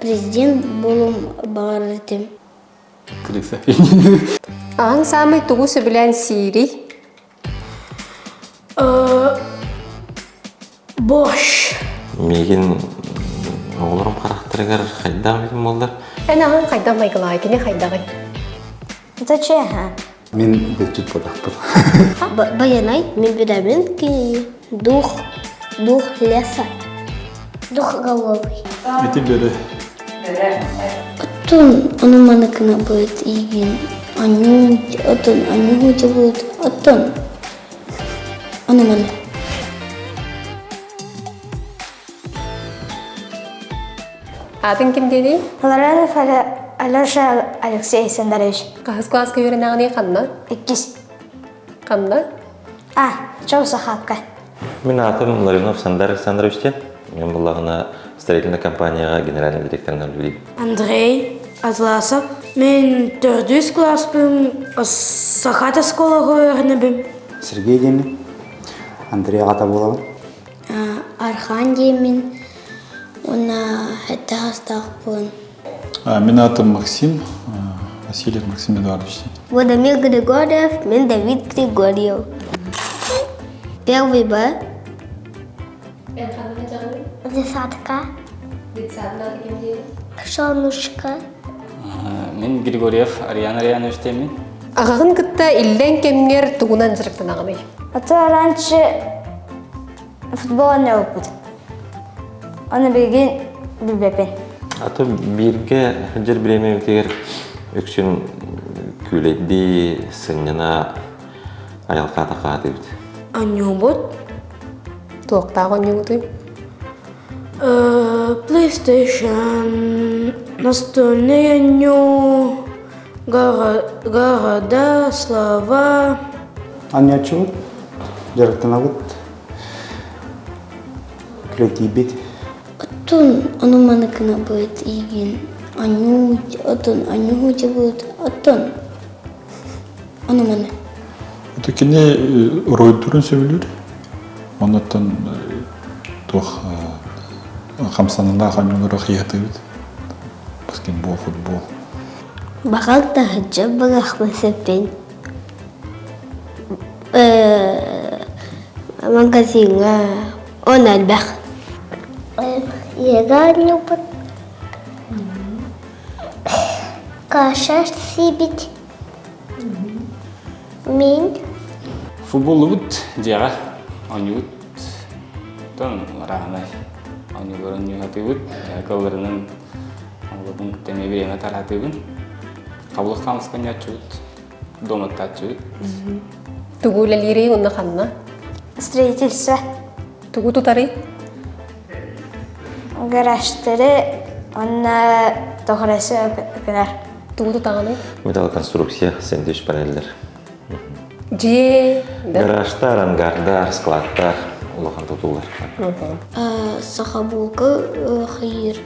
Президент болум барытым. Кырыкса. Ағын самый тугу сөбілән сири. Бош. Меген оғылырым қарақтырығар қайдағы бетін болдар. Ән ағын қайдан майғылай, кені қайдағын. Зачем? Мен бетчет подақтым. Баянай, мен бедамин ки дух леса. Дух головы. Эти бере. Оттон оны маныкына будет иген. Аню будет. Оттон. Оны маны. Атын кім деді? Лоранов Алеша Алексей Сандарович. Қағыз класқа өрін ағын қанна? Иккис. Қанна? Чау сахатка. Мен атым Ларинов Сандар Александровичтен. Мен бұлағына строительный компанияға генеральный директорынан білейм. Андрей Атласов. Мен 4 класспым, Сахата школаға өрінібім. Сергей Демин. Андрей Ата болабын. Архан Демин. Она это Астахпун. Мен атым Максим, Васильев Максим Эдуардович. Владимир Григорьев, мен Давид Григорьев. Первый Б. Десятка. Солнышко. Мен Григорьев Ариан Арианович темен. Ағағын күтті иллен кемнер туғынан жырықтан ағымай. Это раньше футбольный опыт. Оны білген білбепен. Аты бірге жер біреме өтегер өкшін күлейді сыңнына аялқата қаты бід. Аню бот. Туақтағы не ұтым? PlayStation. Настольный аню. Города, слова. Анне чуут. Жарықтана бұд. Күлеті бет. Оттон оны маныкына будет иген. Аню будет. Оттон. Оны маны. Это кене рой түрін сөбілер. Онаттан тух қамсанында қанюлары қияты бет. Баскетбол, футбол. Бағақ та ғыджа бағақ мәсеппен. Магазинға он әлбәқ. Ега любит. Каша сибит. Мен. Футбол бұд, дияға. Аню бұд. Тон рағынай. Аню көрін не хаты бұд. Көлдерінің аңғылдың күттеме береме тараты бұд. Қабылық қамысқан ятчы бұд. Домат татчы бұд. Тугу ләлері онны қанна? Строительство. Тугу тұтары? Гаражтары онна тоғырасы өкінер. Тугу тұтағаны? Металл конструкция, сэндвич панелдер. Же... Гаражтар, ангардар, складтар, олақан тұтулар. Сахабулка қиыр.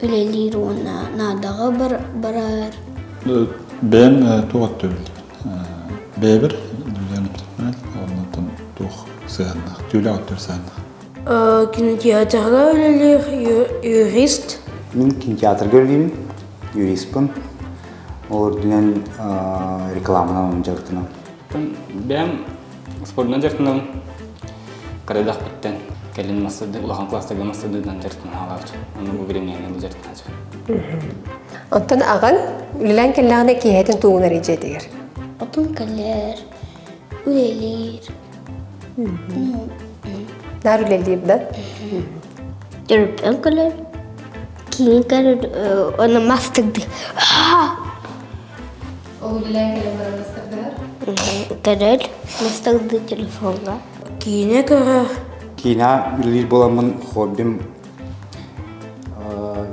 Үлелер оны надағы барар. Бен туғат төбіл. Бәбір, дүлені бітірмәл, оннаттан туқ сығаннақ, дүлі аттыр сығаннақ. Кинотеатрға өлелер, юрист. Мен кинотеатр көргеймін. Юристпын. Олар дүнен рекламынан жарықтынан. Бәм спортынан жартынам. Қарайдақ біттен. Кәлін мастады, ұлаған кластағы мастадыдан жартын алауды. Оны бұл біремнен жартын алауды. Онтан ағын үлілән кәлләғына кейәтін туғын әрейже дегер. Отын кәлер, үлелер. Нар үлелі бұда? Жүріпен кәлер. Кейін кәлер, оны мастықты. Ол үлілән кәлләғына мастырдығар? Кәлер, мастықты телефонға. Кейіне көрер. Кейна үлелер боламын хоббим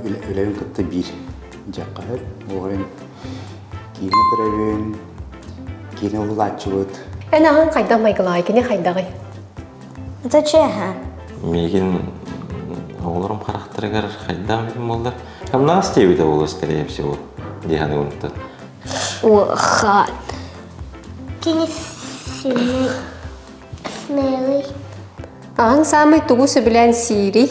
үлелерін күтті бір жаққа әр. Оғырын кейіне көрерін, кейіне ұлатшы бұд. Ән ағын қайдан майғылай, кені қайдағай? Зачем? Меген оғылырым қарақтырығар қайдағы бетін болдар. Қамна істеуді болу, скорее всего, дегені ұнттан. Оған. Кені смелый. Ағын самый тугу сөбілән сири.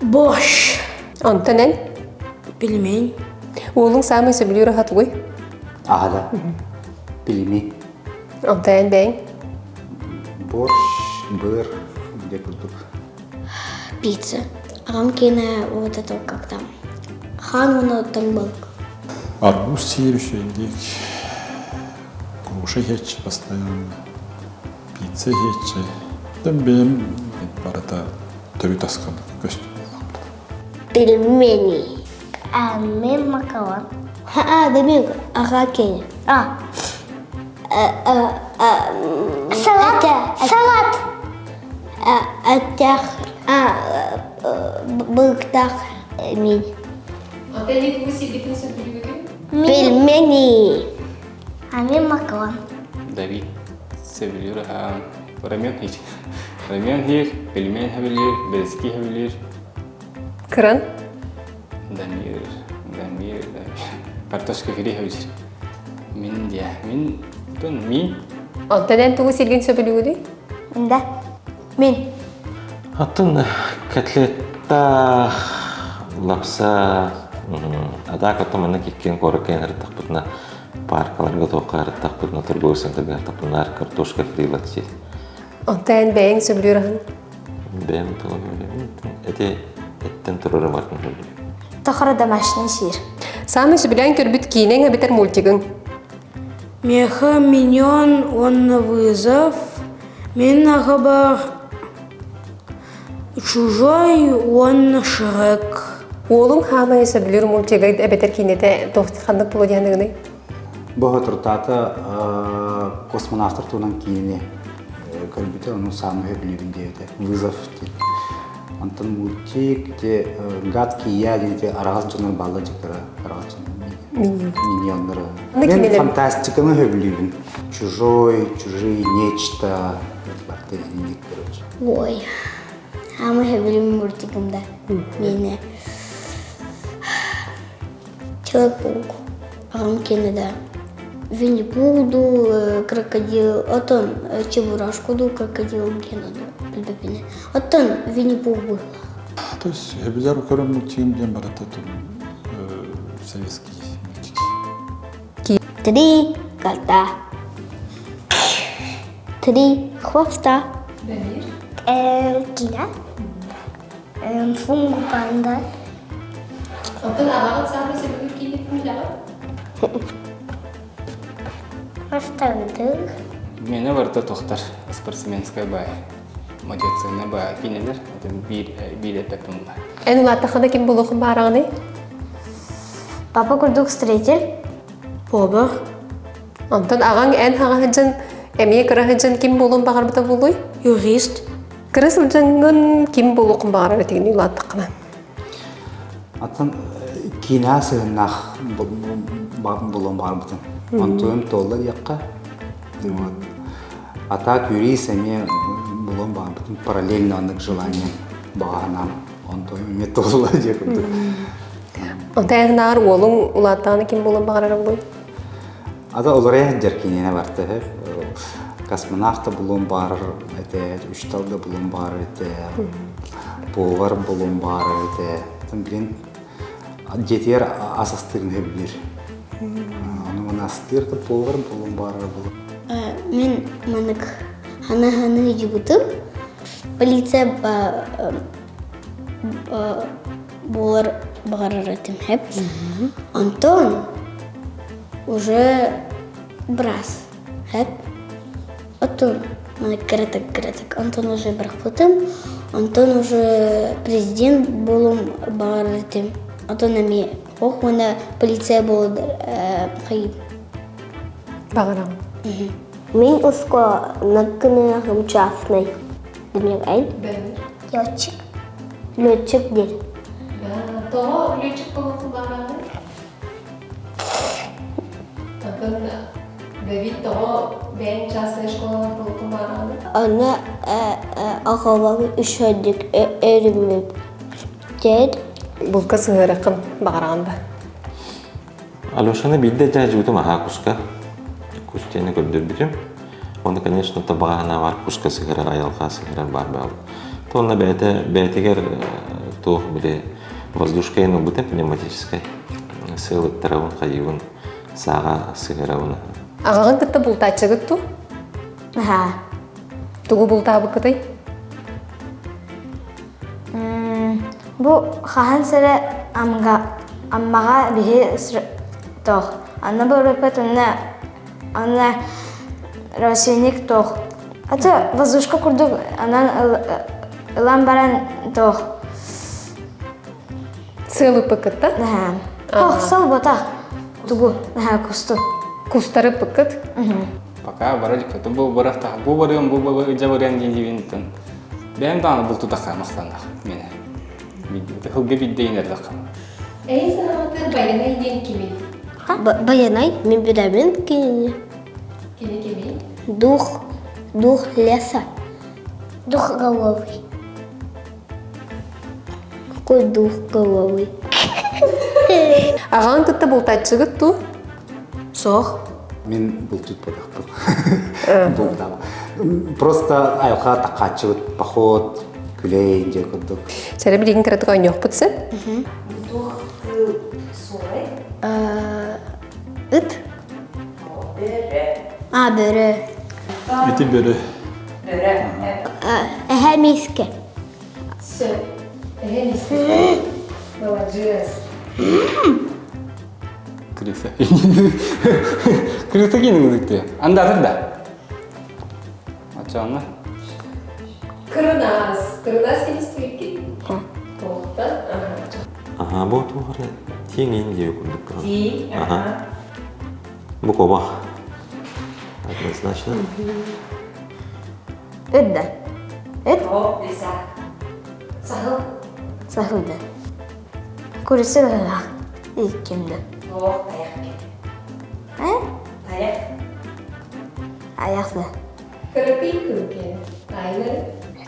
Борщ. Онтон эн, Пельмень. уолун самый сөбүлүрө хатугуй. Ағада. Пельмень. Онтон эн бэйн. Борщ, быр. Где курдук? Пицца. Ағам кені вот это как там. Хануна таңбалк. Арбуз сиирүшейдик. Груша хечи постоянно. Пицца хечи. Тем бем барата төрү тасканды көстүм. Пельмени. Мен макарон. Демек, аға кені. Салат. Салат. Аттақ. Былықтақ. Мен. Онтон эн тугу силбитин сөбүлүрү. Пельмени. Мен макарон. Давид sevilir ha ramen hiç. Ramen hier, pelimen habilir, bereski habilir, Кыран. damir, kartoşka firi habilir. Min Онтон эн тугу силген сөбүлүрү. Да. Мен. Атын котлетта лапса ада катамана киккен коркен артакпытна паркаларга тоқараттакпытна торговцентарга артакпытна картошка фрилатси. Онтон эн бэйн сөбүлүрү. Бем тоғын эте эттен турары бартын. Тохара домашний сыр. Самый сөбүлүн көрбүт кийинен битер мультигин. Меха миньон, он на вызов. Мен ахабар. Чужой, он Шрек. Уолун хамай сөбүлүрү мультига бетер кийинете тохтихандык боло дияндыгыны. Бұғы тұртаты космонавтар туынан кейіне көрбіті оның самый өбілігінде вызов дейді. Антон мультик де гадкий я де арағас жонар балла жектері арағас миньонлары. Мен фантастиканы өбілігін. Чужой, чужие, нечто. Барды еңдік короче. Ой. Ама хевелим мультикымда. Мені. Человек-паук. Ағам кенеда. Винни-Пух крокодил. Отон Чебурашку крокодил кенеда. Білбепіне. Отон Винни-Пух был. То есть хебилер көрөн мультигим ден барата советский мультик. 3 кота. 3 хвоста. Кина. Фунгу панда. Онтон агагат самый сөбүлүрү кийинетин билага. Осталдық. Мені барда тоқтар спортсменская бай. Мотивационная бай кинелер. Это bir этапым бар. Эн улаттахана ким болухун баарагыны? Папа курдук строитель. Баба. Онтон агаң эн хагахыжын эмие кырахыжын ким болуун багарбыта болуй? Юрист. Кырыс улжангын ким болуун багарар этигини улаттахана. Атын кина сығынақ бұлын бар бұтын. Антуым толы яққа. Ата юрист әме бұлын бар бұтын. Параллельно анық желание бағанам. Антуым әме толы деп бұтын. Онтон эн наар уолун улаттахана ким болуун багарар болуй? Ада оларая жаркинене барды. Космонавта бұлын бар, үш талды бұлын бар, повар бұлын бар. Блин, жетер асастырын өбілер. Оның асастырды повар бұлын бар. Мен манық хана-ханы жүгітіп, полиция болар бағарар етім хеп. Антон уже брас хеп. Антон манық кіретік. Антон уже бірқпытым. Антон уже президент болым бағарар етім. Антон әме оқ, оны полиция болды қайып. Багарагын. Мен уско нагкынағым частный. Демек айн? Летчик. Летчик дер. Того летчик болуун багарагын? Онтон Давид того бэйн частная школа болуун багарагын? Аны ағалағы үшәдік әріміп дед. Булка сыгыракын багарагында. Алешаны билде жажыбытым аха куска. Кустени көрдүр битим. Оны, конечно, табагана бар куска сыгырар, аялга сыгырар бар бал. тонна бәтегер тух биле воздушкой, ну бутен пневматической. Сылык таравын кайыбын сага сыгыравын. Ағағын кітті бұлтатчығыт ту? Ха. Тугу бұлтабы кытай? Бу хахан сыра аммаға бихи тох. Анна бу рыпет анна рассеянник тох. Ата воздушка курдук, анан ылан баран тох. Сылы пыкытта? Ох, сал бота. Тугу, кусту. Кустары пыкыт? Пока баралик это был барахта, бу барыгын бу жабырян дендибинтен. Бәм даны бұл тутақа мақтандақ мені. Хылғы биддейнердақ. Әй санаматыр баянай ден кеме? Баянай, мен бедабин кине. Кеме кеме? Дух леса. Дух головый. Какой дух головый? Ағағын кітті бұлтатчығыт ту? Сох. Мен бұл түт подақтым. Просто айылға тақачығыт, поход, күлейін же күрдік. Сәрі білеген кіратық ойын жоқ бұтсы? Ыт? Бөрі. Эти бері. Әхә миске. Сө. Әйін ісі. Молодец. Крыса. Крыса кейін үздікте. Анда атыр да. Ачағына. Кырынас. Кырынас келістігіп кет. Тоқты. Ага, бу тухары теңин же күндүк. Ди. Бу кобах. Однозначно. Ыт да. Ыт? О, лиса. Сахыл. Сахылды. Көрісі ғылақ. Иккемді. О, таяқ кет. Таяқ. Аяқты. Кырапи күркен. Айныр.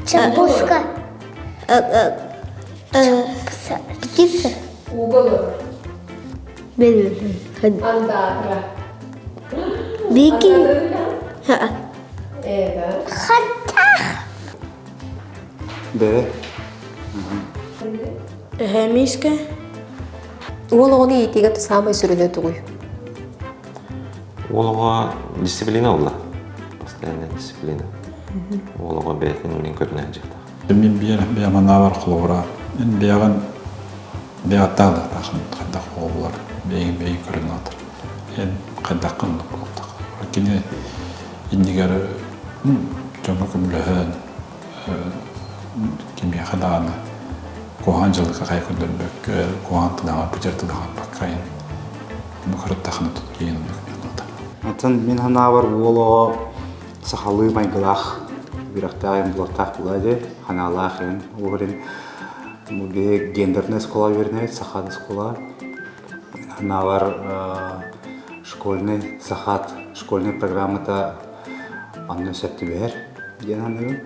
Чапуска. Птица. Уголы. Белюн. Андатра. Беги. Это. Бәрі. Әхә миске. Ол оны етеге тұсамай сүріне тұғый. Олға дисциплина олда. Постоянная дисциплина. Олға бәтін мен көрінен жықта. Мен бейамана бар құлығыра. Мен бейаттағы тақын қайдақ болар. Бейін көрін атыр. Мен қайдақ қындық болдық. Кені индігері жоңғы күмліхін кеме қадағаны коған жылыққа қай күндір бөккел, коған тыдаған, бүтер тыдаған баққайын. Мұқырып тақыны тұт кейін ұндық. Атын мен хана бар олығы сақалы майгылақ. Бірақтағын бұлақтақ болады. Ханалақ ең. Оғырын бұлге гендерный скола вернет, сақады скола. Хана бар школьный сақат, школьный программата анны сәтті бәр. Ген анығын.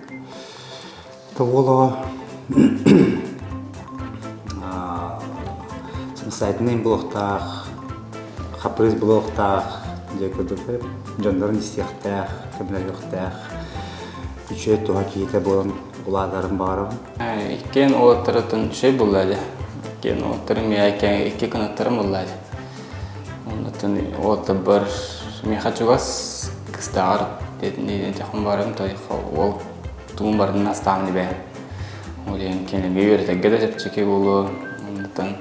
Олығы самостоятельный блоктах, хапрыз блоктах, жондарын істияқтақ, кімлер жоқтақ. Үші туға кейті болын ұладарын бағарым. Иккен олаттырытын үшей болады. Иккен олаттырым екі күнаттырым болады. Онытын олатты бір мехачуғас кістағар деден жақын барым, ол туын бардың астамын бәйін. Олен кенеге өртәгге де жеп чеке болу, онытын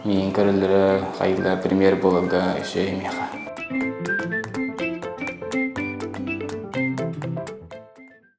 мен көрілдері қайғылар премьер болуға үшей меха.